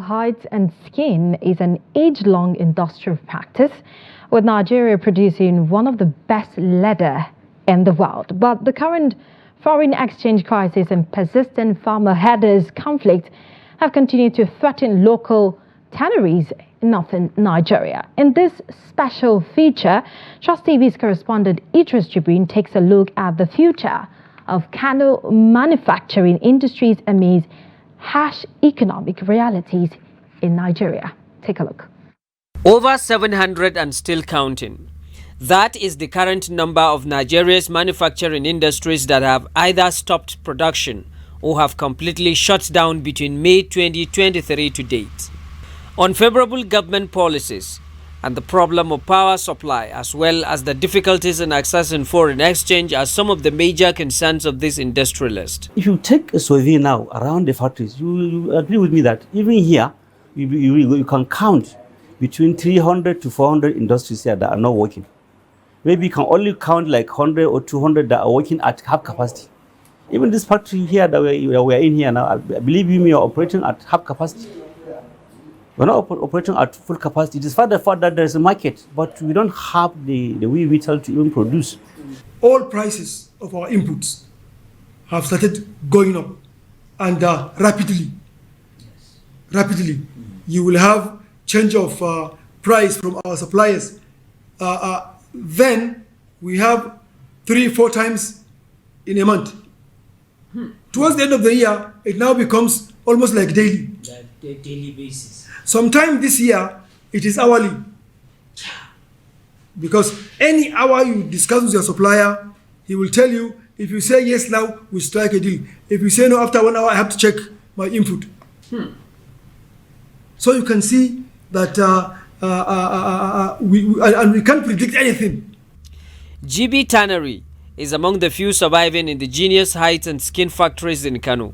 Hides and skin is an age-long industrial practice, with Nigeria producing one of the best leather in the world. But the current foreign exchange crisis and persistent farmer-herders conflict have continued to threaten local tanneries in northern Nigeria. In this special feature, Trust TV's correspondent Idris Jibrin takes a look at the future of kano manufacturing industries amidst harsh economic realities in Nigeria. Take a look. Over 700 and still counting. That is the current number of Nigeria's manufacturing industries that have either stopped production or have completely shut down between May 2023 to date. Unfavorable government policies and the problem of power supply, as well as the difficulties in accessing foreign exchange, are some of the major concerns of this industrialist. If you take a survey now around the factories, you agree with me that even here, you can count between 300 to 400 industries here that are not working. Maybe you can only count like 100 or 200 that are working at half capacity. Even this factory here that we're in here now, I believe we are operating at half capacity. We're not operating at full capacity. It is for the fact that there's a market, but we don't have the wee vital to even produce. All prices of our inputs have started going up, and rapidly. You will have change of price from our suppliers. Then we have 3-4 times in a month. Towards the end of the year, it now becomes almost like daily. Daily basis. Sometime this year, it is hourly. Because any hour you discuss with your supplier, he will tell you, if you say yes now, we strike a deal. If you say no, after 1 hour, I have to check my input. So you can see that we can't predict anything. GB Tannery is among the few surviving indigenous hides and skin factories in Kano.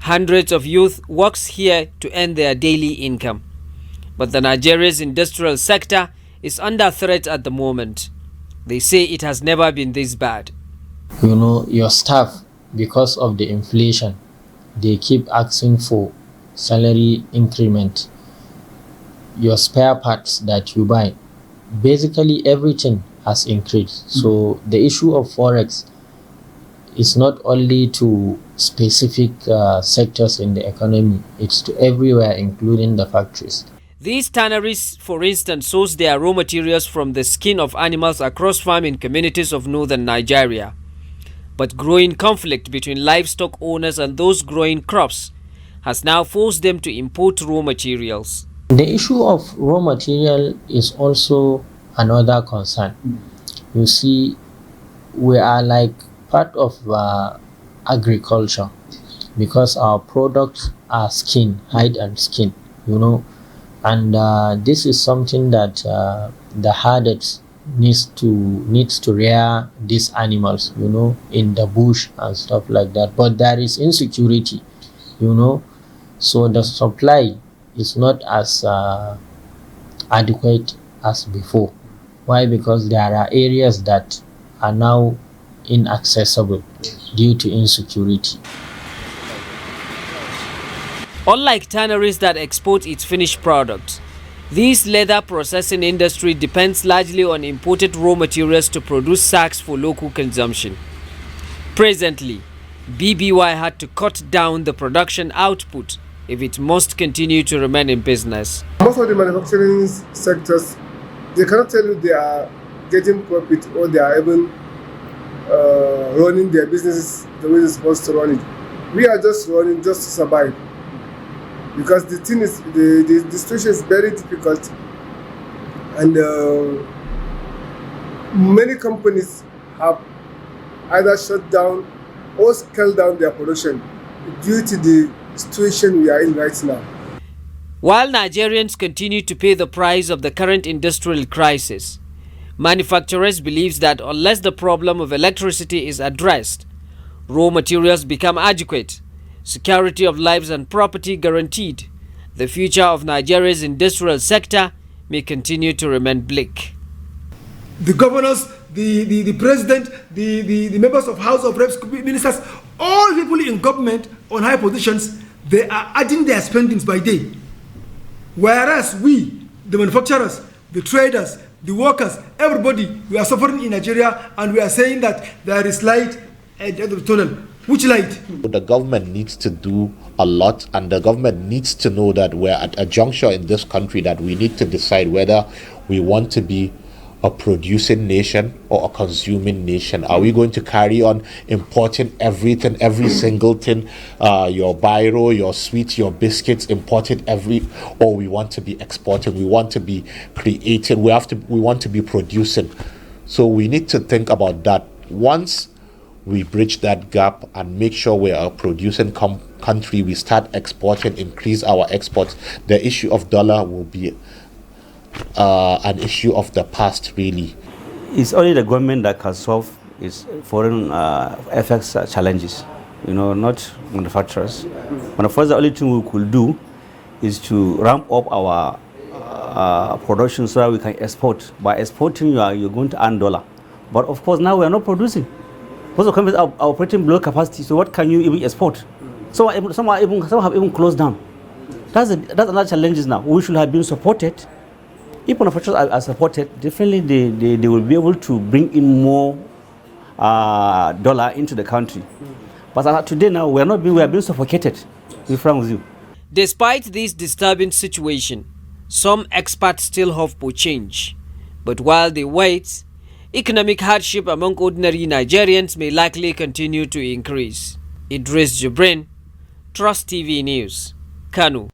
Hundreds of youth works here to earn their daily income. But the Nigeria's industrial sector is under threat at the moment. They say it has never been this bad. You know, your staff, because of the inflation, they keep asking for salary increment. Your spare parts that you buy, basically everything has increased. So the issue of forex is not only to specific sectors in the economy, it's to everywhere, including the factories. These tanneries, for instance, source their raw materials from the skin of animals across farming communities of northern Nigeria. But growing conflict between livestock owners and those growing crops has now forced them to import raw materials. The issue of raw material is also another concern. You see, we are like part of agriculture, because our products are skin, hide and skin, you know, and this is something that the herders needs to rear these animals, you know, in the bush and stuff like that. But there is insecurity, you know, so the supply is not as adequate as before. Why? Because there are areas that are now inaccessible due to insecurity. Unlike tanneries that export its finished products, this leather processing industry depends largely on imported raw materials to produce sacks for local consumption. Presently, BBY had to cut down the production output if it must continue to remain in business. Most of the manufacturing sectors, they cannot tell you they are getting profit or they are even running their businesses the way they're supposed to run it. We are just running just to survive, because the thing is, the situation is very difficult, and many companies have either shut down or scaled down their production due to the situation we are in right now. While Nigerians continue to pay the price of the current industrial crisis, manufacturers believe that unless the problem of electricity is addressed, raw materials become adequate, security of lives and property guaranteed, the future of Nigeria's industrial sector may continue to remain bleak. The governors, the president, the members of House of Reps, ministers, all people in government on high positions, they are adding their spendings by day. Whereas we, the manufacturers, the traders, the workers, everybody, we are suffering in Nigeria, and we are saying that there is light at the end of the tunnel. Which light? The government needs to do a lot, and the government needs to know that we're at a juncture in this country that we need to decide whether we want to be a producing nation or a consuming nation. Are we going to carry on importing everything, every single thing, your biro, your sweets, your biscuits, imported or we want to be exporting, we want to be creating, we want to be producing. So we need to think about that. Once we bridge that gap and make sure we're a producing country, we start exporting, increase our exports, the issue of dollar will be an issue of the past, really. It's only the government that can solve its foreign FX challenges, not manufacturers. Manufacturers, the only thing we could do is to ramp up our production so that we can export. By exporting, you're going to earn dollar. But of course, now we are not producing. Most of the companies are operating below capacity, so what can you even export? Some have even closed down. That's another challenge now. We should have been supported. If manufacturers are supported, definitely they will be able to bring in more dollar into the country. But today now, we are being suffocated, to be frank with you. Despite this disturbing situation, some experts still hope for change. But while they wait, economic hardship among ordinary Nigerians may likely continue to increase. Idris Jibrin, Trust TV News, Kano.